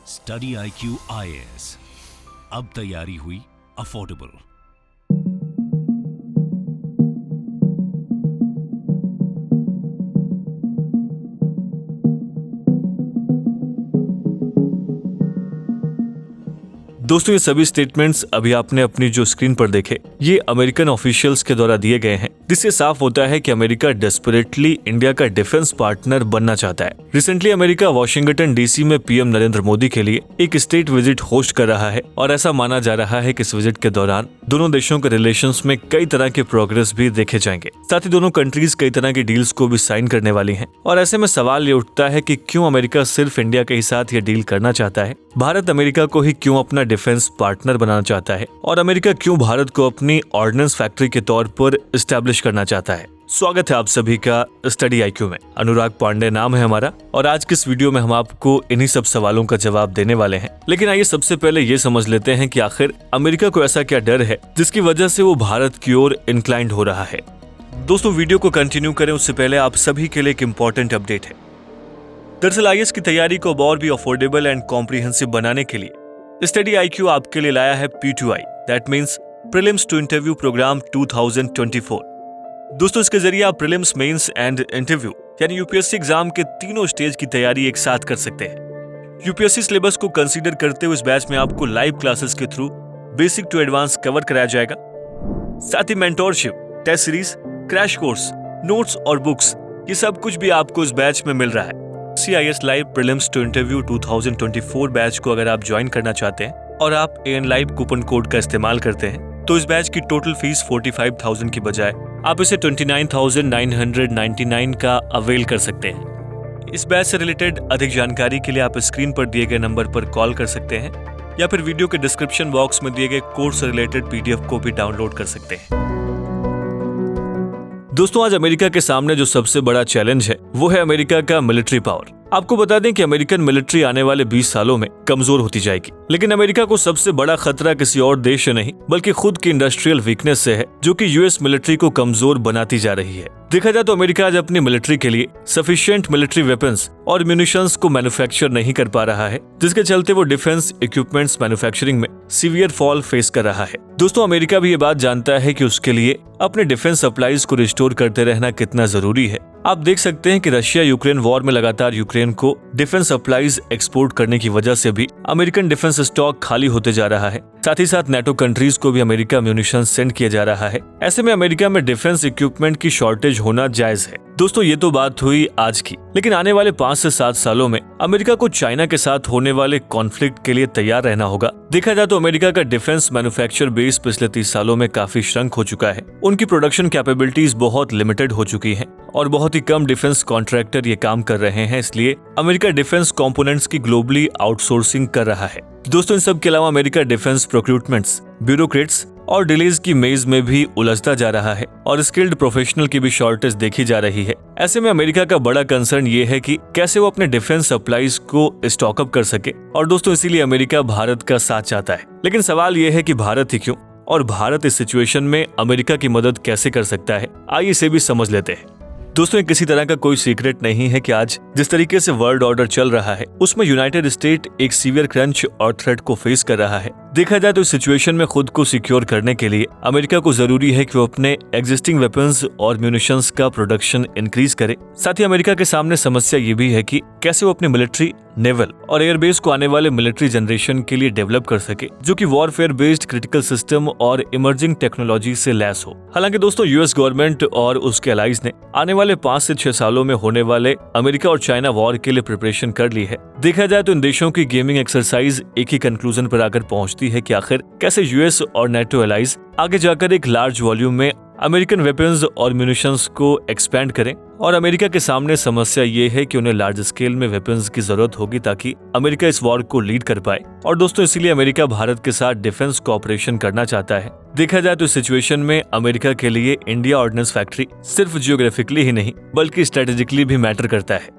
Study IQ IAS, अब तैयारी हुई अफोर्डेबल। दोस्तों, ये सभी स्टेटमेंट्स अभी आपने अपनी जो स्क्रीन पर देखे, ये अमेरिकन ऑफिशियल्स के द्वारा दिए गए हैं, जिससे साफ होता है कि अमेरिका डेस्परेटली इंडिया का डिफेंस पार्टनर बनना चाहता है। रिसेंटली अमेरिका वाशिंगटन DC में PM नरेंद्र मोदी के लिए एक स्टेट विजिट होस्ट कर रहा है और ऐसा माना जा रहा है कि इस विजिट के दौरान दोनों देशों के रिलेशंस में कई तरह के प्रोग्रेस भी देखे जाएंगे। साथ ही दोनों कंट्रीज कई तरह की डील्स को भी साइन करने वाली हैं। और ऐसे में सवाल ये उठता है कि क्यों अमेरिका सिर्फ इंडिया के ही साथ ये डील करना चाहता है, भारत अमेरिका को ही क्यों अपना डिफेंस पार्टनर बनाना चाहता है, और अमेरिका क्यों भारत को अपनी ऑर्डिनेंस फैक्ट्री के तौर पर एस्टैब्लिश करना चाहता है। स्वागत है आप सभी का स्टडी IQ में। अनुराग पांडे नाम है हमारा, और आज की इस वीडियो में हम आपको इन्हीं सब सवालों का जवाब देने वाले हैं। लेकिन आइए सबसे पहले ये समझ लेते हैं कि आखिर अमेरिका को ऐसा क्या डर है जिसकी वजह से वो भारत की ओर इंक्लाइंड हो रहा है। दोस्तों, वीडियो को कंटिन्यू करें उससे पहले आप सभी के लिए एक इम्पोर्टेंट अपडेट है। दरअसल IAS की तैयारी को और भी अफोर्डेबल एंड कॉम्प्रिहेंसिव बनाने के लिए स्टडी IQ आपके लिए लाया है P2I, that means prelims to interview program 2024। दोस्तों, इसके जरिए आप प्रीलिम्स, मेंस एंड इंटरव्यू यानी UPSC एग्जाम के तीनों स्टेज की तैयारी एक साथ कर सकते हैं। UPSC सिलेबस को कंसीडर करते हुए इस बैच में आपको लाइव क्लासेस के through basic to advance cover कराया जाएगा। साथ ही mentorship, test series, crash course, notes और बुक्स, ये सब कुछ भी आपको इस बैच में मिल रहा है। CIS live prelims to interview 2024 batch को अगर आप ज्वाइन करना चाहते हैं और आप AN लाइव कूपन कोड का इस्तेमाल करते हैं तो इस बैच की टोटल फीस 45,000 की बजाय आप इसे 29,999 का अवेल कर सकते हैं। इस बैच से रिलेटेड अधिक जानकारी के लिए आप स्क्रीन पर दिए गए नंबर पर कॉल कर सकते हैं या फिर वीडियो के डिस्क्रिप्शन बॉक्स में दिए गए कोर्स से रिलेटेड PDF को भी डाउनलोड कर सकते हैं। दोस्तों, आज अमेरिका के सामने जो सबसे बड़ा चैलेंज है वो है अमेरिका का मिलिट्री पावर। आपको बता दें कि अमेरिकन मिलिट्री आने वाले 20 सालों में कमजोर होती जाएगी, लेकिन अमेरिका को सबसे बड़ा खतरा किसी और देश से नहीं बल्कि खुद की इंडस्ट्रियल वीकनेस से है, जो कि US मिलिट्री को कमजोर बनाती जा रही है। देखा जाए तो अमेरिका आज अपनी मिलिट्री के लिए सफिशिएंट मिलिट्री वेपन्स और म्यूनिशंस को मैन्युफैक्चर नहीं कर पा रहा है, जिसके चलते वो डिफेंस इक्विपमेंट्स मैन्युफैक्चरिंग में सीवियर फॉल फेस कर रहा है। दोस्तों, अमेरिका भी ये बात जानता है कि उसके लिए अपने डिफेंस सप्लाईज को रिस्टोर करते रहना कितना जरूरी है। आप देख सकते हैं कि रशिया यूक्रेन वॉर में लगातार यूक्रेन को डिफेंस सप्लाईज एक्सपोर्ट करने की वजह से भी अमेरिकन डिफेंस स्टॉक खाली होते जा रहा है। साथ ही साथ NATO कंट्रीज को भी अमेरिका म्यूनिशन सेंड किया जा रहा है। ऐसे में अमेरिका में डिफेंस इक्विपमेंट की शॉर्टेज होना जायज है। दोस्तों, ये तो बात हुई आज की, लेकिन आने वाले 5 से 7 सालों में अमेरिका को चाइना के साथ होने वाले कॉन्फ्लिक्ट के लिए तैयार रहना होगा। देखा जाए तो अमेरिका का डिफेंस मैन्युफैक्चर बेस पिछले 30 सालों में काफी श्रंक हो चुका है। उनकी प्रोडक्शन कैपेबिलिटीज बहुत लिमिटेड हो चुकी हैं और बहुत ही कम डिफेंस कॉन्ट्रैक्टर ये काम कर रहे हैं। इसलिए अमेरिका डिफेंस कंपोनेंट्स की ग्लोबली आउटसोर्सिंग कर रहा है। दोस्तों, इन सब के अलावा अमेरिका डिफेंस प्रोक्यूरमेंट्स, ब्यूरोक्रेट्स और डिलेज की मेज में भी उलझता जा रहा है और स्किल्ड प्रोफेशनल की भी शॉर्टेज देखी जा रही है। ऐसे में अमेरिका का बड़ा कंसर्न ये है कि कैसे वो अपने डिफेंस सप्लाईज को स्टॉकअप कर सके। और दोस्तों, इसीलिए अमेरिका भारत का साथ चाहता है। लेकिन सवाल ये है कि भारत ही क्यों, और भारत इस सिचुएशन में अमेरिका की मदद कैसे कर सकता है। आइए इसे भी समझ लेते हैं। दोस्तों, किसी तरह का कोई सीक्रेट नहीं है कि आज जिस तरीके से वर्ल्ड ऑर्डर चल रहा है उसमें यूनाइटेड स्टेट एक सीवियर क्रंच और थ्रेट को फेस कर रहा है। देखा जाए तो इस सिचुएशन में खुद को सिक्योर करने के लिए अमेरिका को जरूरी है कि वो अपने एग्जिस्टिंग वेपन्स और म्यूनिशंस का प्रोडक्शन इंक्रीज करे। साथ ही अमेरिका के सामने समस्या ये भी है कि कैसे वो अपनी मिलिट्री, नेवल और एयरबेस को आने वाले मिलिट्री जनरेशन के लिए डेवलप कर सके, जो कि वॉरफेयर बेस्ड क्रिटिकल सिस्टम और इमर्जिंग टेक्नोलॉजी से लैस हो। हालांकि दोस्तों, US गवर्नमेंट और उसके अलाइज ने आने वाले 5 से 6 सालों में होने वाले अमेरिका और चाइना वॉर के लिए प्रिपरेशन कर ली है। देखा जाए तो इन देशों की गेमिंग एक्सरसाइज एक ही कंक्लूजन पर आकर पहुंचती है कि आखिर कैसे US और NATO एलाइज आगे जाकर एक लार्ज वॉल्यूम में अमेरिकन वेपन्स और म्यूनिशंस को एक्सपैंड करें। और अमेरिका के सामने समस्या ये है कि उन्हें लार्ज स्केल में वेपन्स की जरूरत होगी ताकि अमेरिका इस वॉर को लीड कर पाए। और दोस्तों, इसीलिए अमेरिका भारत के साथ डिफेंस कोऑपरेशन करना चाहता है। देखा जाए तो इस सिचुएशन में अमेरिका के लिए इंडिया ऑर्डिनेंस फैक्ट्री सिर्फ जियोग्राफिकली ही नहीं बल्कि स्ट्रेटेजिकली भी मैटर करता है।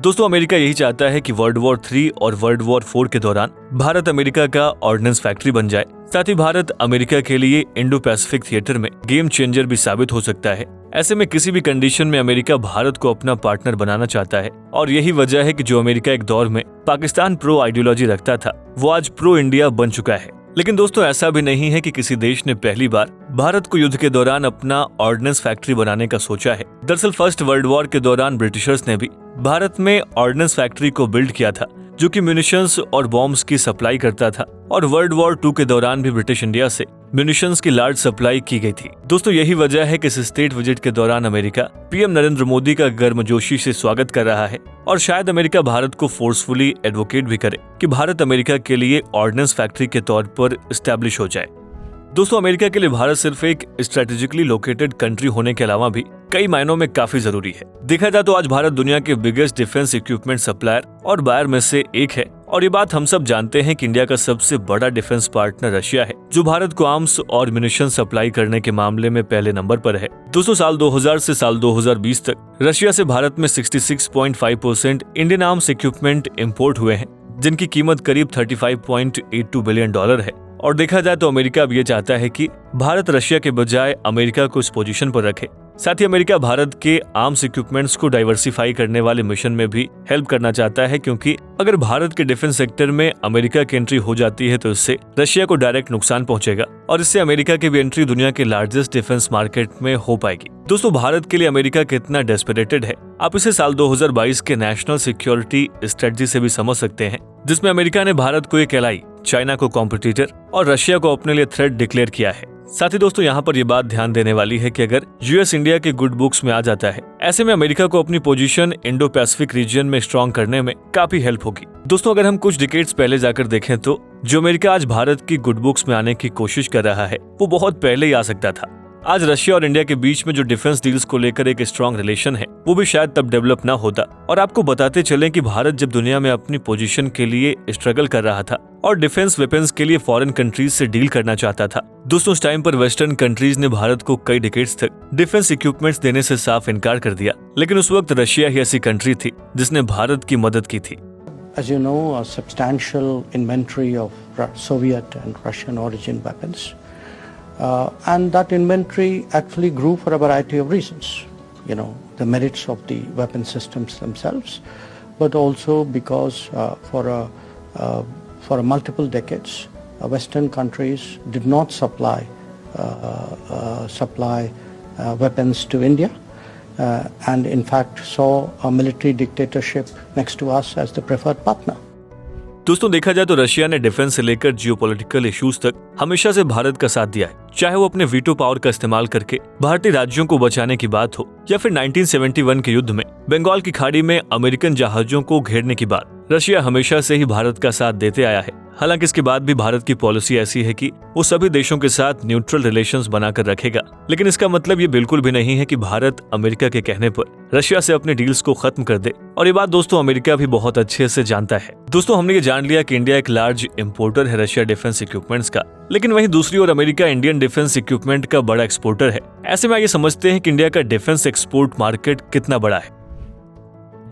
दोस्तों, अमेरिका यही चाहता है कि वर्ल्ड वॉर 3 और वर्ल्ड वॉर 4 के दौरान भारत अमेरिका का ऑर्डिनेंस फैक्ट्री बन जाए। साथ ही भारत अमेरिका के लिए इंडो पैसिफिक थिएटर में गेम चेंजर भी साबित हो सकता है। ऐसे में किसी भी कंडीशन में अमेरिका भारत को अपना पार्टनर बनाना चाहता है और यही वजह है कि जो अमेरिका एक दौर में पाकिस्तान प्रो आइडियोलॉजी रखता था वो आज प्रो इंडिया बन चुका है। लेकिन दोस्तों ऐसा भी नहीं है कि किसी देश ने पहली बार भारत को युद्ध के दौरान अपना ऑर्डिनेंस फैक्ट्री बनाने का सोचा है। दरअसल फर्स्ट वर्ल्ड वॉर के दौरान ब्रिटिशर्स ने भी भारत में ऑर्डिनेंस फैक्ट्री को बिल्ड किया था जो कि म्यूनिशंस और बॉम्ब्स की सप्लाई करता था और वर्ल्ड वॉर 2 के दौरान भी ब्रिटिश इंडिया से म्यूनिशंस की लार्ज सप्लाई की गई थी। दोस्तों यही वजह है कि इस स्टेट विजिट के दौरान अमेरिका पीएम नरेंद्र मोदी का गर्मजोशी से स्वागत कर रहा है और शायद अमेरिका भारत को फोर्सफुली एडवोकेट भी करे कि भारत अमेरिका के लिए ऑर्डिनेंस फैक्ट्री के तौर पर एस्टैब्लिश हो जाए। दोस्तों अमेरिका के लिए भारत सिर्फ एक स्ट्रेटेजिकली लोकेटेड कंट्री होने के अलावा भी कई मायनों में काफी जरूरी है। देखा जाए तो आज भारत दुनिया के बिगेस्ट डिफेंस इक्विपमेंट सप्लायर और बायर में से एक है और ये बात हम सब जानते हैं कि इंडिया का सबसे बड़ा डिफेंस पार्टनर रशिया है जो भारत को आर्म्स और म्यूनिशन सप्लाई करने के मामले में पहले नंबर पर है। दोस्तों साल 2000 से साल 2020 तक रशिया से भारत में 66.5% इंडियन आर्म्स इक्विपमेंट इम्पोर्ट हुए हैं जिनकी कीमत करीब $35.82 बिलियन है। और देखा जाए तो अमेरिका अब ये चाहता है कि भारत रशिया के बजाय अमेरिका को इस पोजीशन पर रखे। साथ ही अमेरिका भारत के आर्म्स इक्विपमेंट्स को डाइवर्सिफाई करने वाले मिशन में भी हेल्प करना चाहता है क्योंकि अगर भारत के डिफेंस सेक्टर में अमेरिका की एंट्री हो जाती है तो इससे रशिया को डायरेक्ट नुकसान पहुंचेगा और इससे अमेरिका की भी एंट्री दुनिया के लार्जेस्ट डिफेंस मार्केट में हो पाएगी। दोस्तों भारत के लिए अमेरिका कितना डेस्परेटेड है आप इसे साल 2022 के नेशनल सिक्योरिटी स्ट्रेटजी से भी समझ सकते हैं जिसमें अमेरिका ने भारत को एक एलाई, चाइना को कॉम्पिटिटर और रशिया को अपने लिए थ्रेट डिक्लेयर किया है। साथ ही दोस्तों यहाँ पर ये बात ध्यान देने वाली है कि अगर यूएस इंडिया के गुड बुक्स में आ जाता है ऐसे में अमेरिका को अपनी पोजीशन इंडो पैसिफिक रीजन में स्ट्रॉन्ग करने में काफी हेल्प होगी। दोस्तों अगर हम कुछ डिकेड्स पहले जाकर देखें तो जो अमेरिका आज भारत की गुड बुक्स में आने की कोशिश कर रहा है वो बहुत पहले ही आ सकता था। आज रशिया और इंडिया के बीच में जो डिफेंस डील्स को लेकर एक स्ट्रॉन्ग रिलेशन है वो भी शायद तब डेवलप ना होता। और आपको बताते चलें कि भारत जब दुनिया में अपनी पोजीशन के लिए स्ट्रगल कर रहा था और डिफेंस वेपन्स के लिए फॉरेन कंट्रीज से डील करना चाहता था, दोस्तों उस टाइम पर वेस्टर्न कंट्रीज ने भारत को कई डिकेड्स तक डिफेंस इक्विपमेंट्स देने से साफ इनकार कर दिया। लेकिन उस वक्त रशिया ही ऐसी कंट्री थी जिसने भारत की मदद की थी। As you know, a substantial inventory of Soviet and Russian origin weapons. And that inventory actually grew for a variety of reasons. You know, the merits of the weapon systems themselves, but also because for multiple decades, Western countries did not supply weapons to India, and in fact saw a military dictatorship next to us as the preferred partner. दोस्तों देखा जाए तो Russia ने defence से लेकर geopolitical issues तक हमेशा से भारत का साथ दिया है, चाहे वो अपने वीटो पावर का इस्तेमाल करके भारतीय राज्यों को बचाने की बात हो या फिर 1971 के युद्ध में बंगाल की खाड़ी में अमेरिकन जहाजों को घेरने की बात। रशिया हमेशा से ही भारत का साथ देते आया है। हालांकि इसके बाद भी भारत की पॉलिसी ऐसी है कि वो सभी देशों के साथ न्यूट्रल रिलेशंस बनाकर रखेगा, लेकिन इसका मतलब ये बिल्कुल भी नहीं है कि भारत अमेरिका के कहने पर रशिया से अपने डील्स को खत्म कर दे। और ये बात दोस्तों अमेरिका भी बहुत अच्छे से जानता है। दोस्तों हमने ये जान लिया कि इंडिया एक लार्ज इंपोर्टर है रशिया डिफेंस इक्विपमेंट्स का, लेकिन वहीं दूसरी ओर अमेरिका इंडियन डिफेंस इक्विपमेंट का बड़ा एक्सपोर्टर है। ऐसे में आइए समझते हैं कि इंडिया का डिफेंस एक्सपोर्ट मार्केट कितना बड़ा है।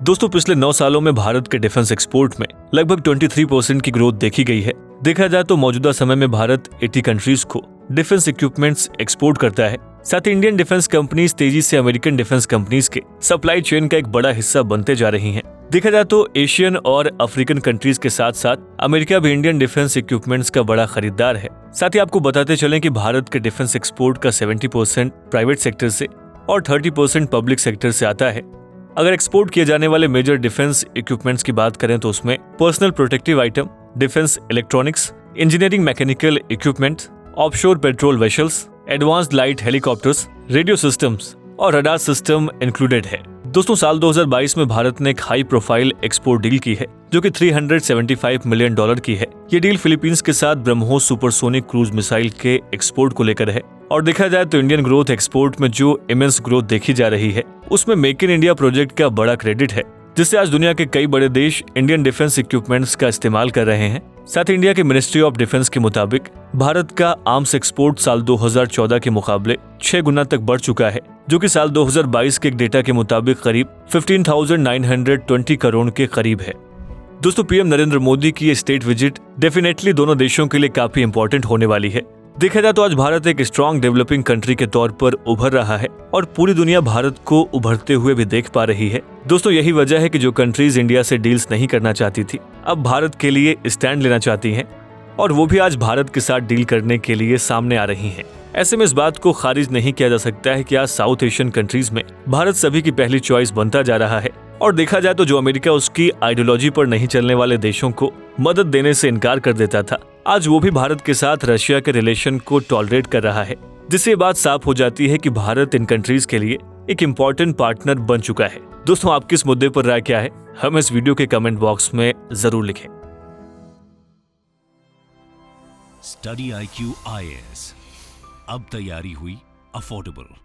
दोस्तों पिछले 9 सालों में भारत के डिफेंस एक्सपोर्ट में लगभग 23% की ग्रोथ देखी गई है। देखा जाए तो मौजूदा समय में भारत 80 कंट्रीज को डिफेंस इक्विपमेंट्स एक्सपोर्ट करता है। साथ ही इंडियन डिफेंस कंपनीज तेजी से अमेरिकन डिफेंस कंपनीज के सप्लाई चेन का एक बड़ा हिस्सा बनते जा रही हैं। देखा जाए तो एशियन और अफ्रीकन कंट्रीज के साथ साथ अमेरिका भी इंडियन डिफेंस इक्विपमेंट्स का बड़ा खरीदार है। साथ ही आपको बताते चलें कि भारत के डिफेंस एक्सपोर्ट का 70% प्राइवेट सेक्टर से और 30% पब्लिक सेक्टर से आता है। अगर एक्सपोर्ट किए जाने वाले मेजर डिफेंस इक्विपमेंट्स की बात करें तो उसमें personal protective item, defence electronics, engineering mechanical equipment, offshore patrol vessels, advanced light helicopters, radio systems और रडार सिस्टम इंक्लूडेड है। दोस्तों साल 2022 में भारत ने एक हाई प्रोफाइल एक्सपोर्ट डील की है जो कि $375 मिलियन की है। ये डील फिलीपींस के साथ ब्रह्मोस सुपरसोनिक क्रूज मिसाइल के एक्सपोर्ट को लेकर है। और देखा जाए तो इंडियन ग्रोथ एक्सपोर्ट में जो इमेंस ग्रोथ देखी जा रही है उसमें मेक इन इंडिया प्रोजेक्ट का बड़ा क्रेडिट है, जिससे आज दुनिया के कई बड़े देश इंडियन डिफेंस इक्विपमेंट्स का इस्तेमाल कर रहे हैं। साथ ही इंडिया के मिनिस्ट्री ऑफ डिफेंस के मुताबिक भारत का आर्म्स एक्सपोर्ट साल 2014 के मुकाबले 6 गुना तक बढ़ चुका है, जो कि साल 2022 के एक डेटा के मुताबिक करीब 15,920 करोड़ के करीब है। दोस्तों पीएम नरेंद्र मोदी की ये स्टेट विजिट डेफिनेटली दोनों देशों के लिए काफी इंपॉर्टेंट होने वाली है। देखा जाए तो आज भारत एक स्ट्रॉन्ग डेवलपिंग कंट्री के तौर पर उभर रहा है और पूरी दुनिया भारत को उभरते हुए भी देख पा रही है। दोस्तों, यही वजह है कि जो कंट्रीज इंडिया से डील्स नहीं करना चाहती थी, अब भारत के लिए स्टैंड लेना चाहती हैं और वो भी आज भारत के साथ डील करने के लिए सामने आ रही हैं। ऐसे में इस बात को खारिज नहीं किया जा सकता है कि आज साउथ एशियन कंट्रीज में भारत सभी की पहली चॉइस बनता जा रहा है। और देखा जाए तो जो अमेरिका उसकी आइडियोलॉजी पर नहीं चलने वाले देशों को मदद देने से इनकार कर देता था, आज वो भी भारत के साथ रशिया के रिलेशन को टॉलरेट कर रहा है, जिससे ये बात साफ हो जाती है कि भारत इन कंट्रीज के लिए एक इम्पोर्टेंट पार्टनर बन चुका है। दोस्तों, आपकी इस मुद्दे पर राय क्या है, हम इस वीडियो के कमेंट बॉक्स में जरूर लिखें। स्टडी IQ IAS, अब तैयारी हुई अफोर्डेबल।